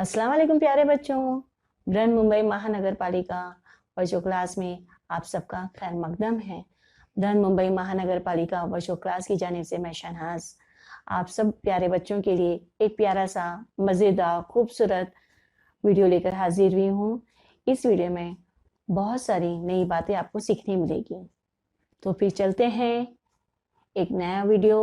अस्सलाम वालेकुम प्यारे बच्चों। बृहन मुंबई महानगर पालिका वर्चुअल क्लास में आप सबका खैर मकदम है। बृहन मुंबई महानगर पालिका वर्चुअल क्लास की जानिब से मैं शहनाज आप सब प्यारे बच्चों के लिए एक प्यारा सा मज़ेदार खूबसूरत वीडियो लेकर हाजिर हुई हूँ। इस वीडियो में बहुत सारी नई बातें आपको सीखने मिलेगी। तो फिर चलते हैं एक नया वीडियो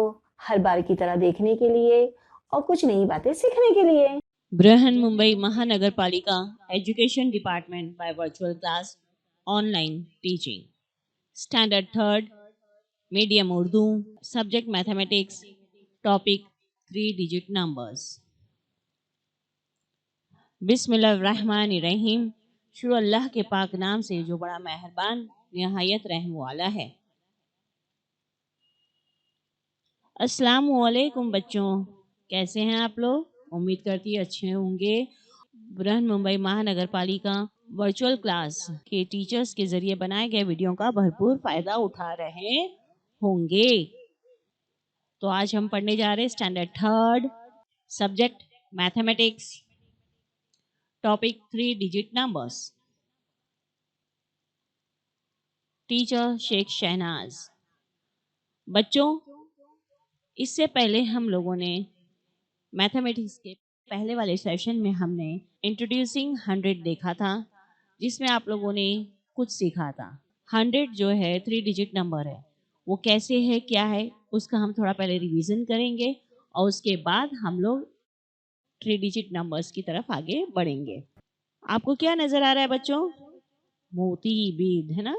हर बार की तरह देखने के लिए और कुछ नई बातें सीखने के लिए। Brihan Mumbai Mahanagar Palika education department by virtual class online teaching standard third medium Urdu subject mathematics topic 3 digit numbers. बिस्मिल्लाहिर्रहमानिर्रहीम। शुरू अल्लाह के पाक नाम से जो बड़ा मेहरबान निहायत रहम वाला है। अस्सलाम वालेकुम बच्चों, कैसे हैं आप लोग? उम्मीद करती अच्छे होंगे। बृहन मुंबई महानगर पालिका वर्चुअल क्लास के टीचर्स के जरिए बनाए गए वीडियो का भरपूर फायदा उठा रहे होंगे। तो आज हम पढ़ने जा रहे हैं standard third subject mathematics topic 3 digit numbers. Teacher Shaikh Shahnaz. बच्चों, इससे पहले हम लोगों ने मैथमेटिक्स के पहले वाले सेशन में हमने इंट्रोड्यूसिंग 100 देखा था, जिसमें आप लोगों ने कुछ सीखा था। 100 जो है 3 डिजिट नंबर है, वो कैसे है क्या है उसका हम थोड़ा पहले रिवीजन करेंगे और उसके बाद हम लोग 3 डिजिट नंबर्स की तरफ आगे बढ़ेंगे। आपको क्या नजर आ रहा है बच्चों? मोती बीद है ना।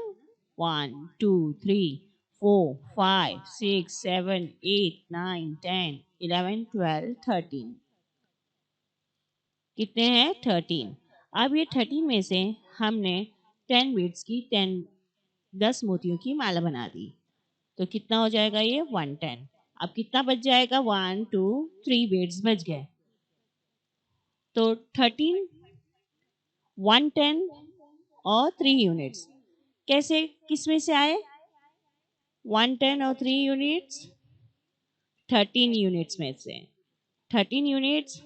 1 2 3 4 5 6 7 8 9 10 11 12 13। कितने हैं? 13। अब ये 13 में से हमने 10 बीड्स की 10 मोतियों की माला बना दी, तो कितना हो जाएगा ये? 110। अब कितना बच जाएगा? 1 2 3 बीड्स बच गए, तो 13 110 और 3 यूनिट्स कैसे किस में से आए? 110 और 3 यूनिट्स 13 यूनिट्स में से। 13 यूनिट्स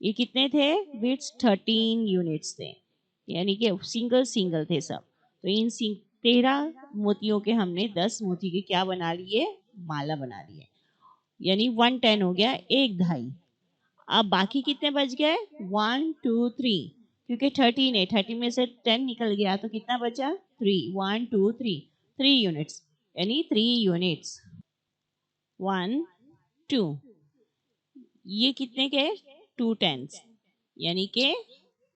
ये कितने थे? बिट्स 13 यूनिट्स थे, यानी कि सिंगल सिंगल थे सब। तो इन 13 मोतियों के हमने 10 मोती के क्या बना लिए? माला बना लिए, यानी 110 हो गया, एक ढाई। अब बाकी कितने बच गए? 1 2 3, क्योंकि 13 है, 13 में से 10 निकल गया तो कितना बचा? 3। 1 2 3, 3 यूनिट्स, यानी 3 यूनिट्स 1 2। ये कितने के? 2 टेंस, यानी कि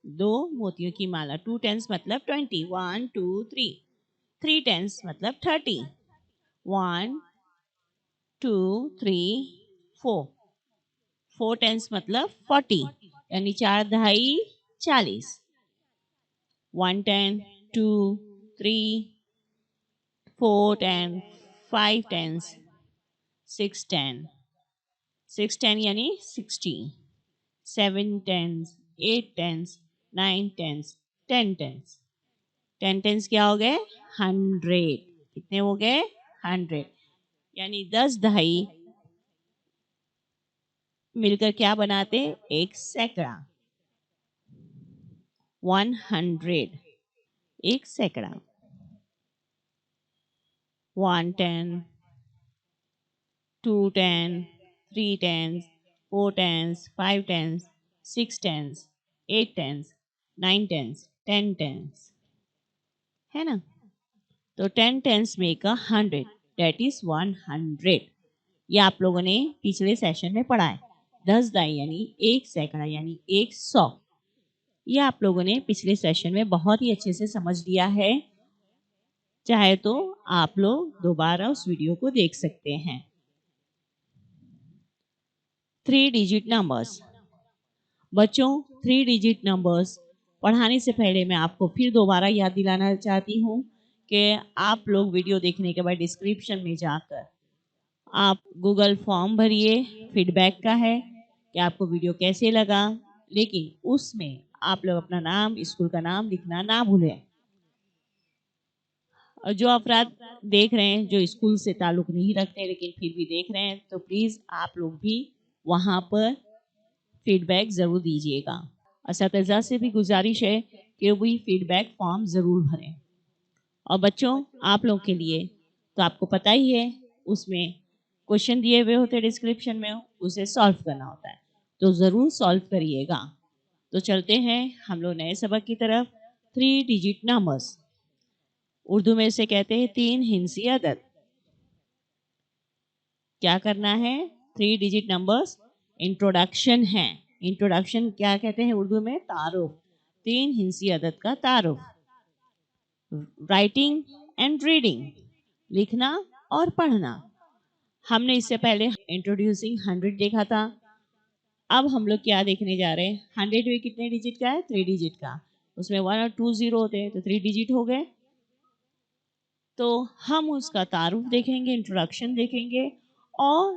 2 मोतियों की माला। 2 टेंस मतलब 20। 1 2 3। 3 टेंस मतलब 30। 1 2 3 4। 4 टेंस मतलब 40, यानी 4 दहाई 40। 110 2 3 4 10 5 टेंस 6 10। 6 10 यानी 60। 7 tens 8 tens 9 tens 10 tens. 10 tens क्या हो गए? 100। कितने हो गए? 100, यानी 10 दहाई मिलकर क्या बनाते? एक सैकड़ा। 100 एक सैकड़ा। 110 2 10 3 tens 4 tens 5 tens 6 tens 8 tens 9 tens 10 tens, है ना। तो 10 टेंस मेक 100, दैट इज 100। ये आप लोगों ने पिछले सेशन में पढ़ा है। 10 दाई यानी एक सैकड़ा, यानी 100। ये आप लोगों ने पिछले सेशन में बहुत ही अच्छे से समझ लिया है। चाहे तो आप लोग दोबारा उस वीडियो को देख सकते हैं। 3 डिजिट नंबर्स। बच्चों, 3 डिजिट नंबर्स पढ़ाने से पहले मैं आपको फिर दोबारा याद दिलाना चाहती हूँ कि आप लोग वीडियो देखने के बाद डिस्क्रिप्शन में जाकर आप गूगल फॉर्म भरिए, फीडबैक का है कि आपको वीडियो कैसे लगा, लेकिन उसमें आप लोग अपना नाम, स्कूल का नाम लिखना ना भूलें। और जो अफराद देख रहे हैं जो स्कूल से ताल्लुक नहीं रखते लेकिन फिर भी देख रहे हैं, तो प्लीज़ आप लोग भी वहाँ पर फीडबैक ज़रूर दीजिएगा। असातिज़ा से भी गुजारिश है कि वही फीडबैक फॉर्म ज़रूर भरें। और बच्चों, आप लोगों के लिए तो आपको पता ही है, उसमें क्वेश्चन दिए हुए होते हैं डिस्क्रिप्शन में, उसे सॉल्व करना होता है, तो ज़रूर सॉल्व करिएगा। तो चलते हैं हम लोग नए सबक की तरफ। 3 डिजिट नंबर्स, उर्दू में इसे कहते हैं 3 हिंसी अदद। क्या करना है? 3 डिजिट नंबर्स इंट्रोडक्शन है। इंट्रोडक्शन क्या कहते हैं उर्दू में? तारुफ। 3 हिंसी अदद का तारुफ। राइटिंग एंड रीडिंग, लिखना और पढ़ना। हमने इससे पहले इंट्रोड्यूसिंग 100 देखा था। अब हम लोग क्या देखने जा रहे हैं? 100 में कितने डिजिट का है? 3 डिजिट का। उसमें 1 और 2 जीरो होते हैं, तो 3 डिजिट हो गए। तो हम उसका तारुफ देखेंगे, इंट्रोडक्शन देखेंगे, और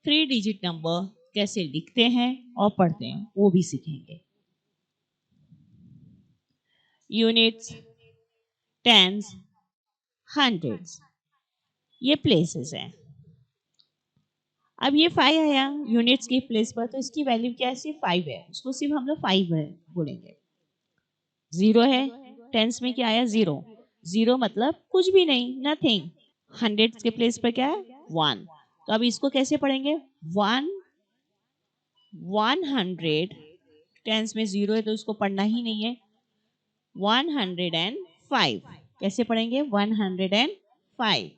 3 डिजिट नंबर कैसे लिखते हैं और पढ़ते हैं वो भी सीखेंगे। यूनिट्स, टेंस, हंड्रेड्स, ये प्लेसेस हैं। अब ये 5 आया यूनिट्स की प्लेस पर, तो इसकी वैल्यू क्या है? सिर्फ 5 है, उसको सिर्फ हम लोग 5 बोलेंगे। 0 है, टेंस में क्या आया? 0। 0 मतलब कुछ भी नहीं, नथिंग। हंड्रेड्स के प्लेस पर क्या है? 1। तो अब इसको कैसे पढ़ेंगे? 100, टेंस में 0 है तो उसको पढ़ना ही नहीं है। 105, कैसे पढ़ेंगे? 105।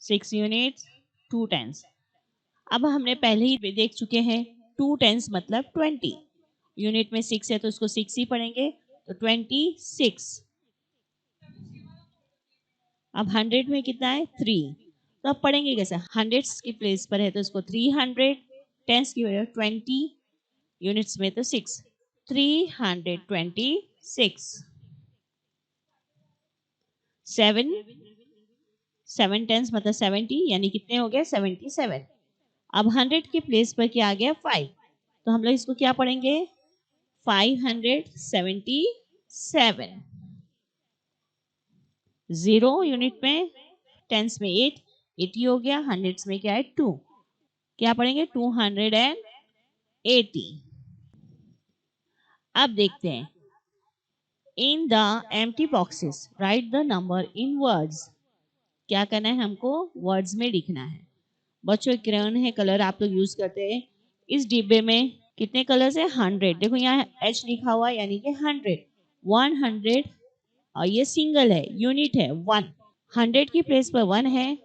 6 यूनिट्स, 2 टेंस। अब हमने पहले ही देख चुके हैं 2 टेंस मतलब 20। यूनिट में 6 है तो उसको 6 ही पढ़ेंगे, तो 26। अब 100 में कितना है? 3। तो अब पढ़ेंगे कैसे? हंड्रेड्स की प्लेस पर है तो उसको 300, टेंस की वजह 20, यूनिट्स में तो 6, 326। 7 टेंस मतलब 70, यानी कितने हो गए? 77। अब 100 की प्लेस पर क्या आ गया? 5। तो हम लोग इसको क्या पढ़ेंगे? 577। 0 यूनिट में, टेंस में 8, 80 हो गया। हंड्रेड्स में क्या है? 2, क्या पढ़ेंगे? 280। अब देखते हैं, in the empty boxes right the number in words. क्या करना है हमको? वर्ड्स में लिखना है। बच्चों, क्रेयन है, कलर आप लोग यूज करते हैं। इस डिब्बे में कितने कलर्स है? 100। देखो यहाँ H लिखा हुआ, यानी कि 100, 100। और ये सिंगल है, यूनिट है 1। 100 की प्लेस पर 1 है।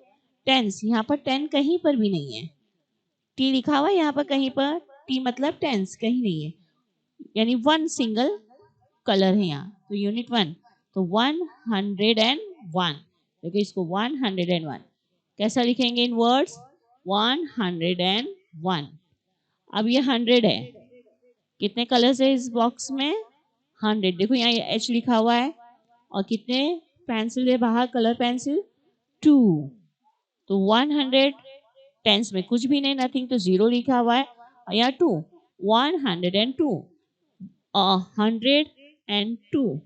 टेंस, यहाँ पर 10 कहीं पर भी नहीं है। T लिखा हुआ है यहाँ पर कहीं पर, T मतलब टेंस कहीं नहीं है, यानी 1 सिंगल कलर है यहाँ, तो यूनिट 1। तो 101। देखो इसको 101 कैसा लिखेंगे इन वर्ड्स? 101। अब ये 100 है, कितने कलर्स है इस बॉक्स में? 100। देखो यहाँ H लिखा हुआ है, और कितने पेंसिल है बाहर? Colour pencil 2। तो 100, टेंस में कुछ भी नहीं, नथिंग, तो 0 लिखा हुआ है, और यहाँ 2, 102। 102,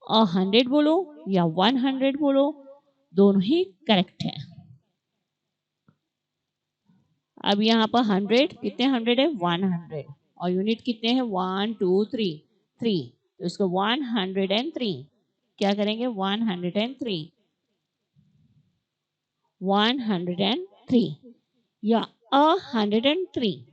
100 बोलो या 100 बोलो, दोनों ही करेक्ट है। अब यहाँ पर 100, कितने 100 है? 100। और यूनिट कितने हैं? 1 2 3, 3। तो इसको 103 क्या करेंगे? 103, 103 या 103।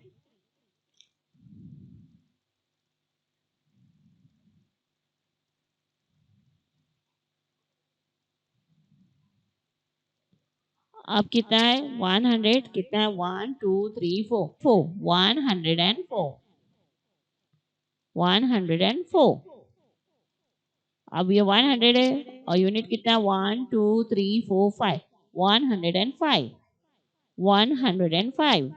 अब कितना है? 100, कितना है? 1 2 3 4, 104, 104। अब ये 100 है, और यूनिट कितना है? 1 2 3 4 5, 105, 105।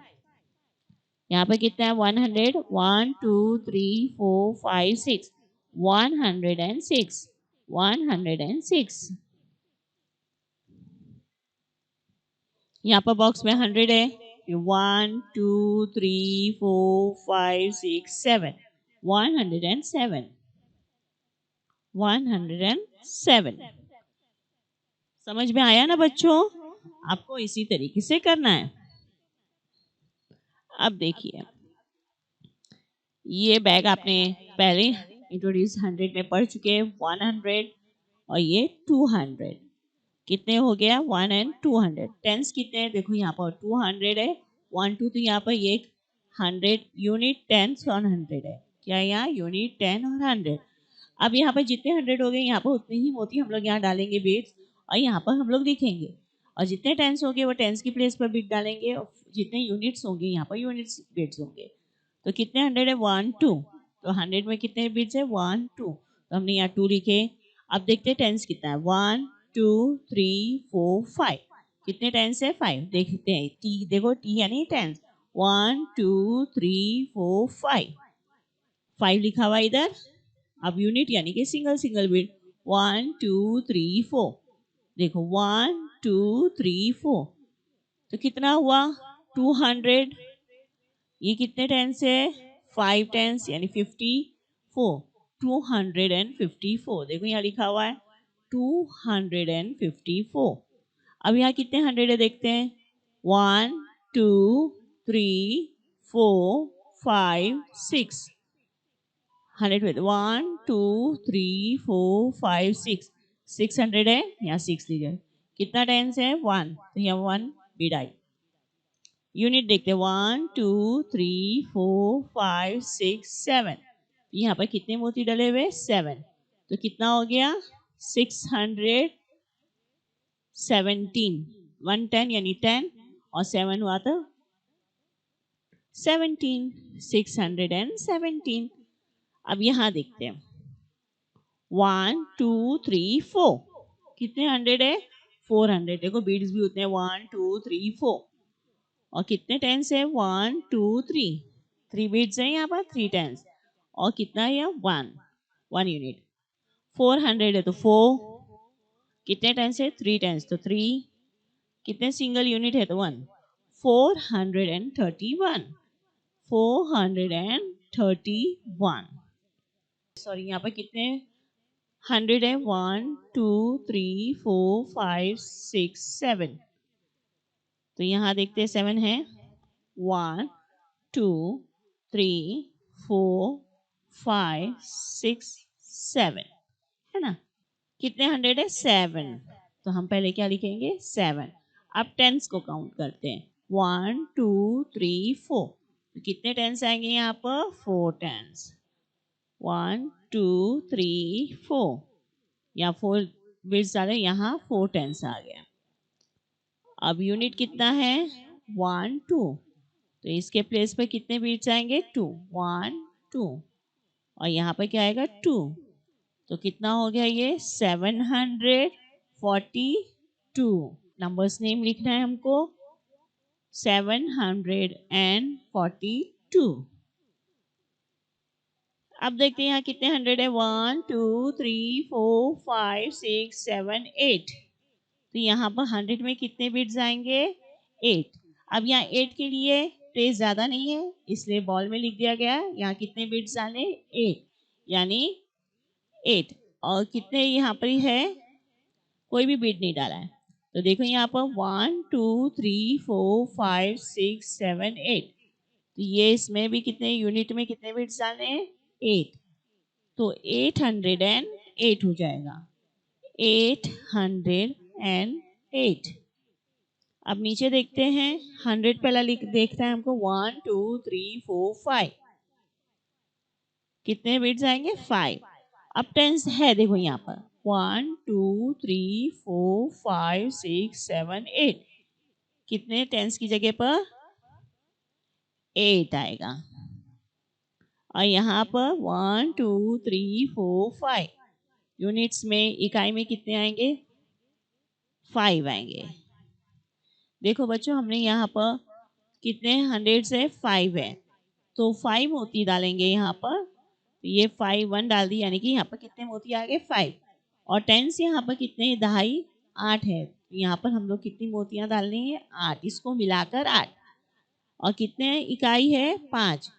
यहाँ पे कितना है? 100, 1 2 3 4 5 6, 106, 106। यहाँ पर बॉक्स में 100 है, 1 2 3 4 5 6 7, 107, 107। समझ में आया ना बच्चों? आपको इसी तरीके से करना है। अब देखिए, ये बैग आपने पहले इंट्रोड्यूस 100 में पढ़ चुके हैं, 100 और ये 200। कितने हो गया 1 एंड 200। टेंस कितने हैं देखो, यहाँ पर 200 है, 1 2, तो यहाँ पर ये 100 यूनिट 10 और 100 है। क्या यहाँ यूनिट 10 और 100। अब यहाँ पर जितने 100 हो गए, यहाँ पर उतने ही मोती हम लोग यहाँ डालेंगे बीट्स, और यहाँ पर हम लोग लिखेंगे। और जितने टेंस होंगे वो टेंस की प्लेस पर बीट डालेंगे, और जितने यूनिट्स होंगे यहाँ पर यूनिट्स बीट्स होंगे। तो कितने 100 है 1 2, तो 100 में कितने बीट्स है 1 2, तो हमने यहाँ 2 लिखे। अब देखते हैं टेंस कितना है, 1 2 3 4 5। कितने टेंस है 5। देखते हैं टी, देखो टी यानी टेंस, 1 2 3 4 5, 5 लिखा हुआ इधर। अब यूनिट यानी कि सिंगल सिंगल बीट, 1 2 3 4। देखो 1 2 3 4, तो कितना हुआ 200। ये कितने टेंस है 5 टेंस यानी 54, 254। देखो यहाँ लिखा हुआ है 254। अब यहाँ कितने 100 है देखते हैं, 1 2 3 4 5 6। 100 में 1 2 3 4 5 6, 600 है, यहाँ 6 लीजिए। कितना टेंस है 1, तो यहाँ 1 बिडाई। यूनिट देखते हैं 1 2 3 4 5 6 7। यहाँ पर कितने मोती डले हुए 7, तो कितना हो गया 617। 110 यानी 10 और 7 हुआ तो 17, 617। अब यहाँ देखते हैं 1 2 3 4। कितने 100 है 400। देखो बीट्स भी उतने 1 2 3 4। और कितने टेंस है 1 2 3, 3 बीट्स है यहाँ पर 3 टेंस। और कितना है 1 यूनिट। 400 है तो 4। कितने टेंस है 3 टेंस तो 3। कितने सिंगल यूनिट है तो 1, 431। 431। सॉरी यहाँ पर कितने 100 है 1 2 3 4 5 6 7। तो यहाँ देखते हैं 7 है 1 2 3 4 5 6 7, है ना। कितने 100 है 7, तो हम पहले क्या लिखेंगे 7। अब टेंस को काउंट करते हैं 1 2 3 4। तो कितने टेंस आएंगे यहाँ पर 4 टेंस, 1 2 3 4। यहाँ 4 बिट्स डाले, यहाँ 4 टेंस आ गया। अब यूनिट कितना है 1 2, तो इसके प्लेस पे कितने बीट्स आएंगे 2, 1 2, और यहाँ पे क्या आएगा 2। तो कितना हो गया ये 742। नंबर्स नेम लिखना है हमको 742। अब देखते हैं यहाँ कितने 100 है 1 2 3 4 5 6 7 8। तो यहाँ पर 100 में कितने बिट्स आएंगे 8। अब यहाँ 8 के लिए प्लेस ज्यादा नहीं है, इसलिए बॉल में लिख दिया गया। यहाँ कितने बिट्स आने 8 यानी 8। और कितने यहाँ पर है कोई भी बिट नहीं डाला है, तो देखो यहाँ पर 1 2 3 4 5 6 7 8। तो ये इसमें भी कितने यूनिट में कितने बिट्स डालने हैं 8, तो 808 हो जाएगा 808। अब नीचे देखते हैं 100 पहला लिख देखते हैं हमको 1 2 3 4 5। कितने बिट्स आएंगे 5। अब टेंस है देखो यहाँ पर 1 2 3 4 5 6 7 8। कितने टेंस की जगह पर 8 आएगा। और यहाँ पर 1 2 3 4 5 यूनिट्स में इकाई में कितने आएंगे 5 आएंगे। देखो बच्चों हमने यहाँ पर कितने 100 से 5 है, तो 5 मोती डालेंगे यहाँ पर। तो ये 5 1 डाल दी, यानी कि यहाँ पर कितने मोती आ गए 5। और टेंस यहाँ पर कितने दहाई 8 है, तो यहाँ पर हम लोग कितनी मोतियाँ डालनी है 8, इसको मिलाकर 8। और कितने इकाई है 5,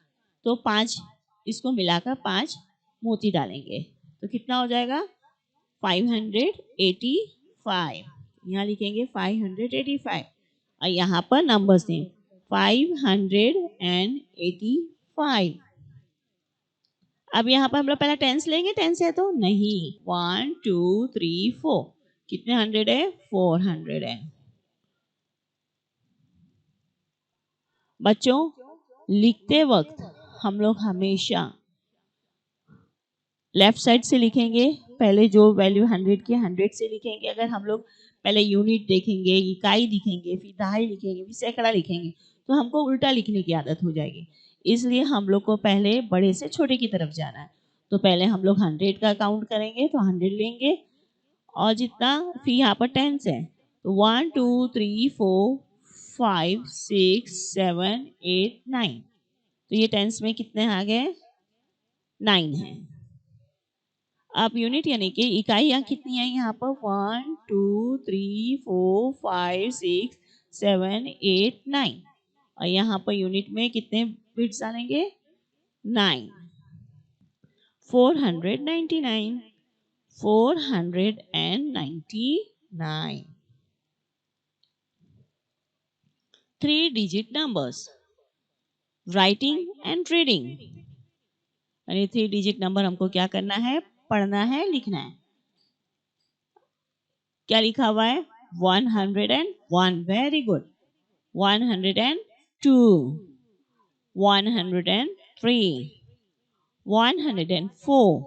तो 5 इसको मिलाकर 5 मोती डालेंगे, तो कितना हो जाएगा 585। यहाँ लिखेंगे 585। और यहाँ पर नंबर्स नेम 585। अब यहाँ पर हम लोग पहला टेंस लेंगे, टेंस है तो नहीं। 1 2 3 4 कितने 100 है? 400 है। बच्चों लिखते वक्त हम लोग हमेशा लेफ्ट साइड से लिखेंगे। पहले जो वैल्यू 100 की 100 से लिखेंगे। अगर हम लोग पहले यूनिट देखेंगे, इकाई लिखेंगे, फिर दहाई लिखेंगे, फिर सैकड़ा लिखेंगे, तो हमको उल्टा लिखने की आदत हो जाएगी। इसलिए हम लोग को पहले बड़े से छोटे की तरफ जाना है। तो पहले हम लोग 100 का काउंट करेंगे, तो 100 लेंगे और जितना, फिर यहाँ पर टेंस है तो 1 2 3 4 5 6 7 8 9। तो ये टेंस में कितने आ गए? 9 है। अब यूनिट यानी कि इकाइयाँ कितनी है यहाँ पर? 1 2 3 4 5 6 7 8 9। और यहाँ पर यूनिट में कितने बिट्स डालेंगे? 9। 499 499। 3-digit numbers, writing and reading। यानी 3-digit नंबर हमको क्या करना है? पढ़ना है, लिखना है। क्या लिखा हुआ है? 101, वेरी गुड। 102, 103, 104,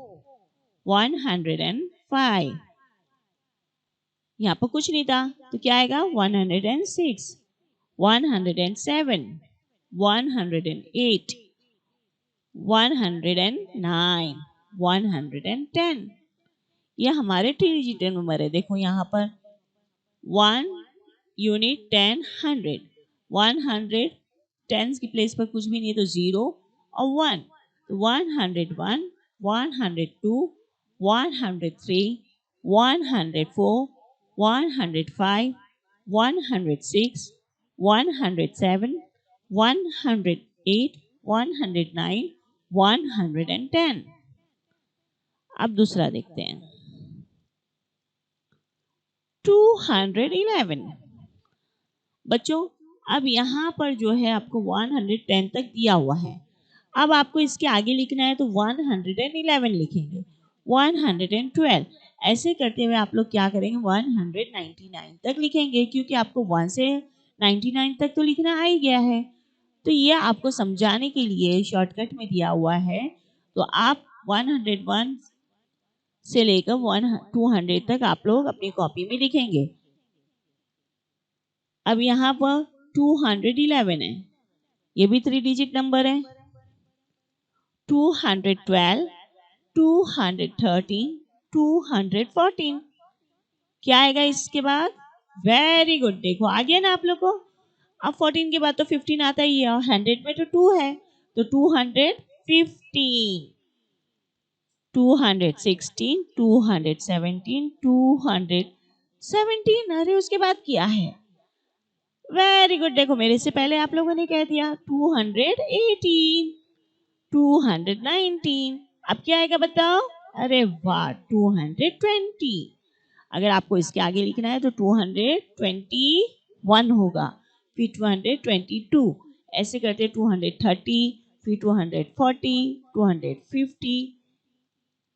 105। यहाँ पर कुछ नहीं था तो क्या आएगा? 106, 107, 108, 109, 110। ये हमारे 3-digit नंबर है। देखो यहाँ पर 1 यूनिट 10 100, 100 टेंस की प्लेस पर कुछ भी नहीं है तो 0 और 1। तो 101, 102, 103, 104, 105, 106, 107, 108, 109, 110। अब दूसरा देखते हैं 211। बच्चों अब यहाँ पर जो है आपको 110 तक दिया हुआ है। अब आपको इसके आगे लिखना है तो 111 लिखेंगे, 112। ऐसे करते हुए आप लोग क्या करेंगे? 199 तक लिखेंगे, क्योंकि आपको 1 से 99 तक तो लिखना आ ही गया है। तो ये आपको समझाने के लिए शॉर्टकट में दिया हुआ है। तो आप 101 से लेकर 200 तक आप लोग अपनी कॉपी में लिखेंगे। अब यहाँ पर 211 है, ये भी 3-digit नंबर है। 212, 213, 214। क्या आएगा इसके बाद? वेरी गुड, देखो आ गया ना आप लोग को। अब 14 के बाद तो 15 आता ही है और 100 में तो 2 है तो 215, 216, 217, 217। अरे उसके बाद क्या है? वेरी गुड, देखो मेरे से पहले आप लोगों ने कह दिया 218, 219। अब क्या आएगा बताओ? अरे वाह, 220। अगर आपको इसके आगे लिखना है तो 221 होगा, फिर 222। ऐसे करते 230, फिर 240, 250,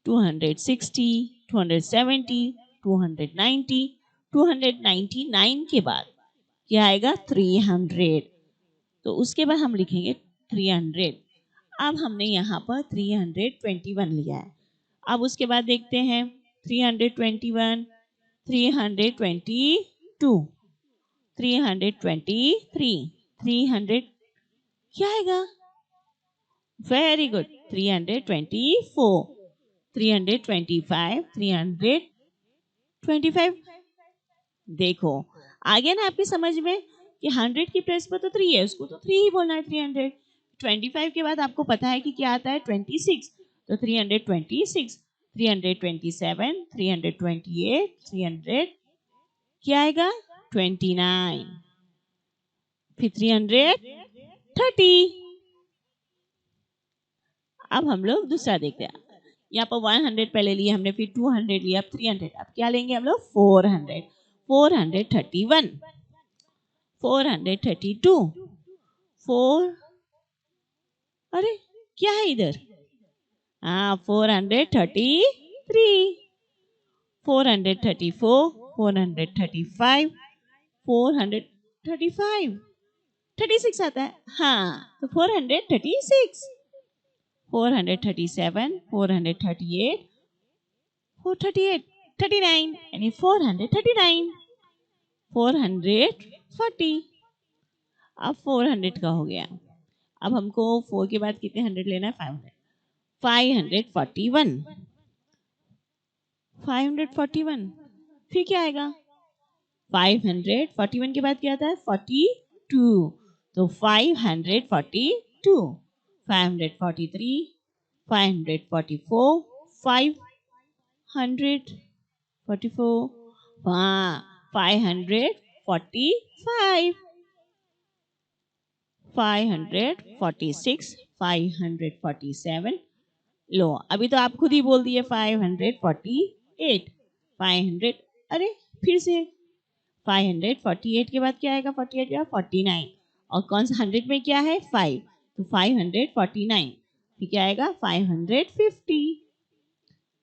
260, 270, 290, 299 के बाद क्या आएगा? 300। तो उसके बाद हम लिखेंगे 300। अब हमने यहाँ पर 321 लिया है। अब उसके बाद देखते हैं 321, 322, 323, 300 क्या आएगा? Very good, 324, 325, 325। देखो आ गया ना आपकी समझ में कि 100 की प्लेस पर तो 3 है, उसको तो 3 ही बोलना है। 325 के बाद आपको पता है कि क्या आता है? 26। तो 326, 327, 328, 300 क्या आएगा? 29, फिर 330। अब हम लोग दूसरा देखते हैं। यहाँ पर 100 पहले लिए हमने, फिर 200 लिया, अब 300। अब क्या लेंगे हम लोग? 400, 431, 432, 4, अरे क्या है इधर? हाँ 433, 434, 435, 435, 36 आता है। हाँ तो 436, 437, 438, 438, 39 यानी 439, 440। अब 400 का हो गया। अब हमको 4 के बाद कितने 100 लेना है? 500, 541, 541। फिर क्या आएगा? 541 के बाद क्या आता है? 42, तो 542, 543, 544, 544, हाँ 545, 546, 547। लो अभी तो आप खुद ही बोल दिए 548, 500, अरे फिर से 548 के बाद क्या आएगा? 48 के बाद 49, और कौन सा 100 में क्या है? 5, तो 549। फिर क्या आएगा? 550,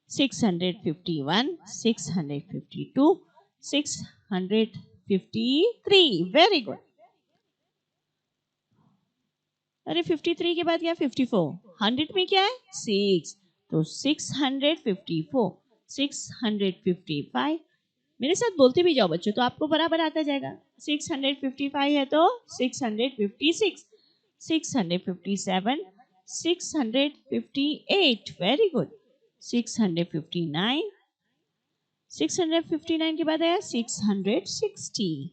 651, 652, 653। Very good. अरे 53 के बाद क्या? 54। 100 में क्या है? 6, तो 654, 655। मेरे साथ बोलते भी जाओ बच्चों, तो आपको बराबर आता जाएगा। 655 है तो 656, 657, 658। Very good. 659, 659 के बाद आया 660।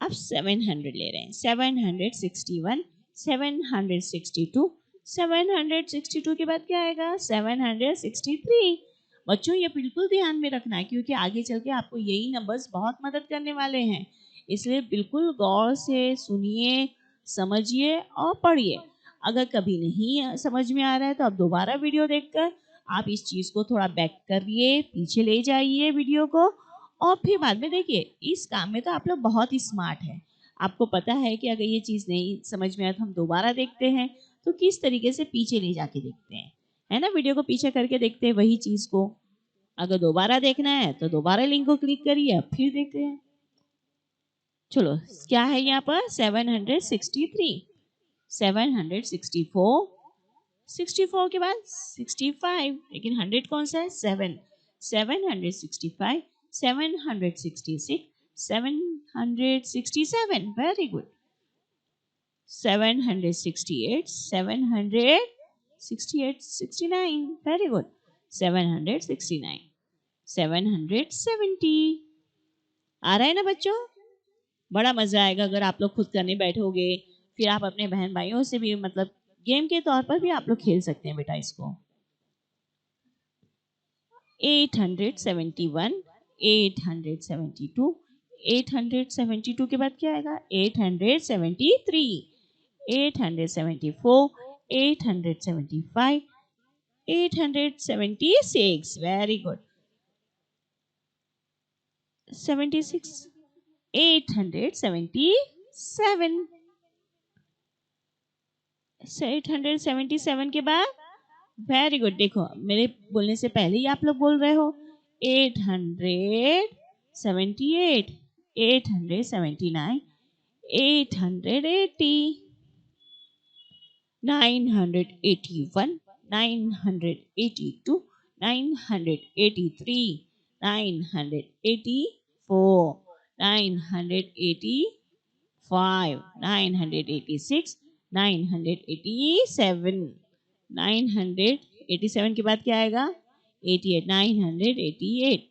अब 700 ले रहे हैं। 761, 762, 762 के बाद क्या आएगा? 763। बच्चों ये बिल्कुल ध्यान में रखना है, क्योंकि आगे चल के आपको यही नंबर्स बहुत मदद करने वाले हैं। इसलिए बिल्कुल गौर से सुनिए, समझिए और पढ़िए। अगर कभी नहीं समझ में आ रहा है तो आप दोबारा वीडियो देखकर आप इस चीज़ को थोड़ा बैक करिए, पीछे ले जाइए वीडियो को, और फिर बाद में देखिए। इस काम में तो आप लोग बहुत ही स्मार्ट हैं। आपको पता है कि अगर ये चीज़ नहीं समझ में आए तो हम दोबारा देखते हैं, तो किस तरीके से पीछे ले जाके देखते हैं, है ना? वीडियो को पीछे करके देखते हैं वही चीज़ को। अगर दोबारा देखना है तो दोबारा लिंक को क्लिक करिए, अब फिर देखते हैं। चलो क्या है यहाँ पर? 763, 764, 64 के बाद 65, लेकिन 100 कौन सा है? 7, 765, 766, 767। Very good. 768, 768, 69। Very good. 769, 770। आ रहा है ना बच्चों? बड़ा मजा आएगा अगर आप लोग खुद करने बैठोगे। फिर आप अपने बहन भाइयों से भी, मतलब गेम के तौर पर भी आप लोग खेल सकते हैं बेटा इसको। 871, 872, 872 के बाद क्या आएगा? 873, 874, 875, 876। Very good. 76, 877, 877 के बाद वेरी गुड। देखो मेरे बोलने से पहले ही आप लोग बोल रहे हो। 878, 879, 880, 981, 982, 983, 984, 985, 986, 987, 987 के बाद क्या आएगा? 88, 988,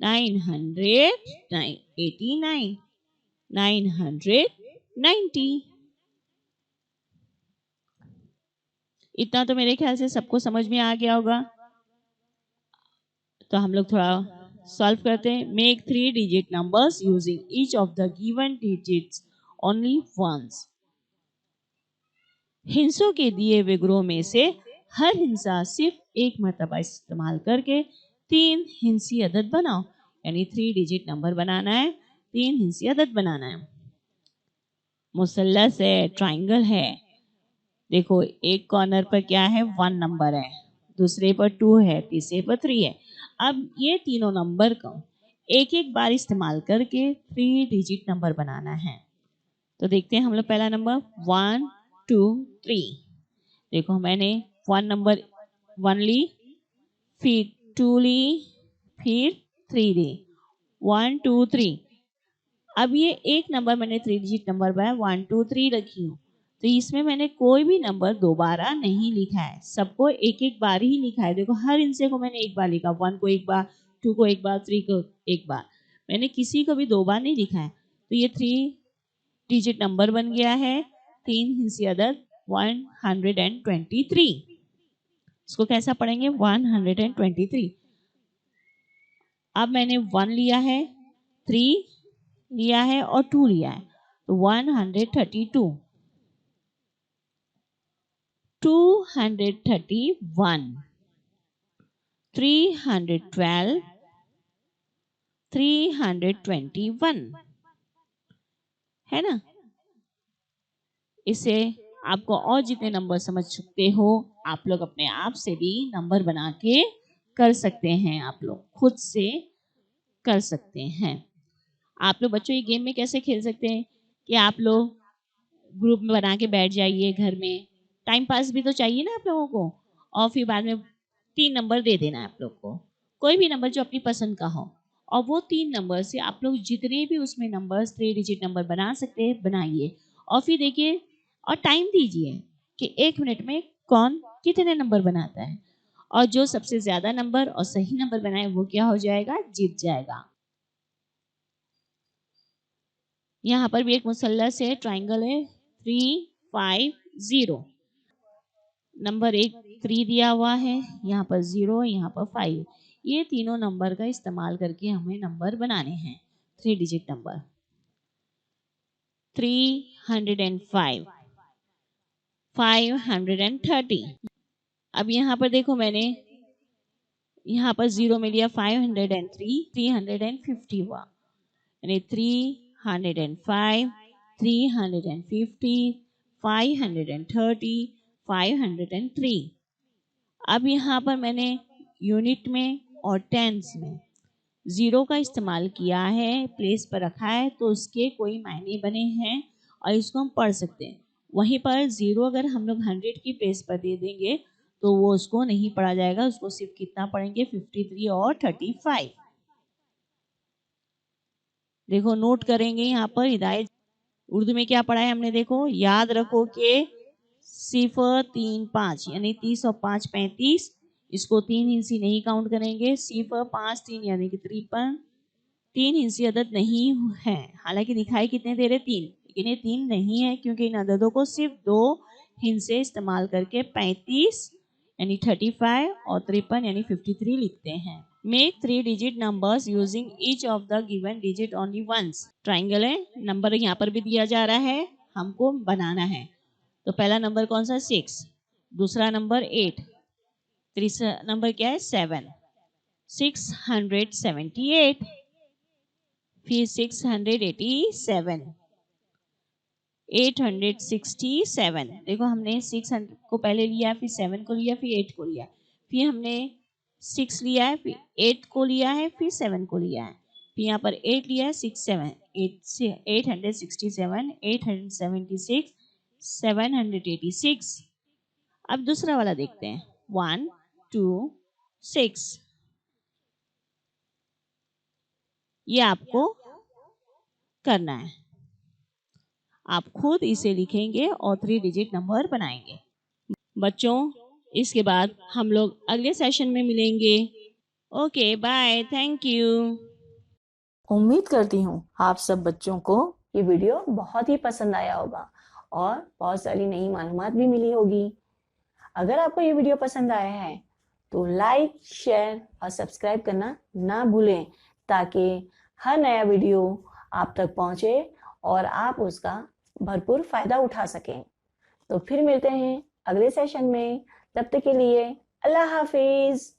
989, 990। इतना तो मेरे ख्याल से सबको समझ में आ गया होगा। तो हम लोग थोड़ा सॉल्व करते हैं। Make 3 digit numbers using each of the given digits only once. हिंसों के दिए हुए ग्रोह में से हर हिंसा सिर्फ एक मरतबा इस्तेमाल करके 3 हिंसी अदद बनाओ। यानी 3 डिजिट नंबर बनाना है, 3 हिंसी अदद बनाना है। मुसल्लस है, ट्राइंगल है। देखो एक कॉर्नर पर क्या है, 1 नंबर है, दूसरे पर 2 है, तीसरे पर 3 है। अब ये तीनों नंबर को एक एक बार इस्तेमाल करके 3 डिजिट नंबर बनाना है। तो देखते हैं हम लोग पहला नंबर 1 2 3। देखो मैंने 1 नंबर 1 ली, फिर 2 ली, फिर 3 ली, 1 2 3। अब ये एक नंबर मैंने 3 डिजिट नंबर बनाया, 1 2 3 रखी हूँ। तो इसमें मैंने कोई भी नंबर दोबारा नहीं लिखा है, सबको एक एक बार ही लिखा है। देखो हर हिस्से को मैंने एक बार लिखा, 1 को एक बार, 2 को एक बार, 3 को एक बार। मैंने किसी को भी 2 बार नहीं लिखा है। तो ये 3 डिजिट नंबर बन गया है, 3 हिस्से अदद 123। इसको कैसा पढ़ेंगे, 123। अब मैंने 1 लिया है, 3 लिया है और 2 लिया है, तो 132, 231, 312, 321, है ना। इससे आपको और जितने नंबर समझ सकते हो, आप लोग अपने आप से भी नंबर बना के कर सकते हैं, आप लोग खुद से कर सकते हैं। आप लोग बच्चों ये गेम में कैसे खेल सकते हैं कि आप लोग ग्रुप में बना के बैठ जाइए घर में, टाइम पास भी तो चाहिए ना आप लोगों को। और फिर बाद में 3 नंबर दे देना है आप लोग को, कोई भी नंबर जो अपनी पसंद का हो, और वो 3 नंबर से आप लोग जितने भी उसमें नंबर्स 3 डिजिट नंबर बना सकते हैं बनाइए। और फिर देखिए और टाइम दीजिए कि 1 मिनट में कौन कितने नंबर बनाता है, और जो सबसे ज्यादा नंबर और सही नंबर बनाए वो क्या हो जाएगा, जीत जाएगा। यहाँ पर भी एक मुसल्लस है, ट्राइंगल है, 3 5 0। नंबर 1 3 दिया हुआ है, यहाँ पर 0, यहाँ पर 5। ये तीनों नंबर का इस्तेमाल करके हमें नंबर बनाने हैं, 3 डिजिट नंबर। 305, 530। अब यहाँ पर देखो मैंने यहाँ पर 0 में लिया 503, 350 हुआ, यानी 305, 350, 530, 503। अब यहाँ पर मैंने यूनिट में और टेंस में 0 का इस्तेमाल किया है, प्लेस पर रखा है, तो उसके कोई मायने बने हैं और इसको हम पढ़ सकते हैं। वहीं पर 0 अगर हम लोग 100 की प्लेस पर दे देंगे तो वो उसको नहीं पढ़ा जाएगा, उसको सिर्फ कितना पढ़ेंगे, 53 और 35। देखो नोट करेंगे यहाँ पर हिदायत। उर्दू में क्या पढ़ा है हमने, देखो याद रखो कि 0 3 5 यानी 30 और 5 35, इसको 3 हिस्से नहीं काउंट करेंगे। 0 5 3 यानी कि 53, 3 हिस्से अदद नहीं है, हालांकि दिखाई कितने दे रहे, 3, लेकिन ये 3 नहीं है क्योंकि इन अददों को सिर्फ 2 हिस्से इस्तेमाल करके 35 यानी 35 और 53 यानी 53 लिखते हैं। Make 3 digit numbers using each of the given digit only once. Triangle है, नंबर यहाँ पर भी दिया जा रहा है, हमको बनाना है। तो पहला नंबर कौन सा, 6, दूसरा नंबर 8, तीसरा नंबर क्या है, 7, 678, फिर 687, 867। देखो हमने 600 को पहले लिया, फिर 7 को लिया, फिर 8 को लिया, फिर हमने 6 लिया है, फिर 8 को लिया है, फिर 7 को लिया है, फिर यहाँ पर 8 लिया है, 6 7 867, 876, 786। अब दूसरा वाला देखते हैं, 1 2 6। ये आपको करना है, आप खुद इसे लिखेंगे और 3 डिजिट नंबर बनाएंगे। बच्चों इसके बाद हम लोग अगले सेशन में मिलेंगे। Okay bye, thank you. उम्मीद करती हूँ आप सब बच्चों को ये वीडियो बहुत ही पसंद आया होगा और बहुत सारी नई मालूमात भी मिली होगी। अगर आपको ये वीडियो पसंद आया है तो लाइक, शेयर और सब्सक्राइब करना ना भूलें, ताकि हर नया वीडियो आप तक पहुंचे और आप उसका भरपूर फायदा उठा सकें। तो फिर मिलते हैं अगले सेशन में, तब तक के लिए अल्लाह हाफिज।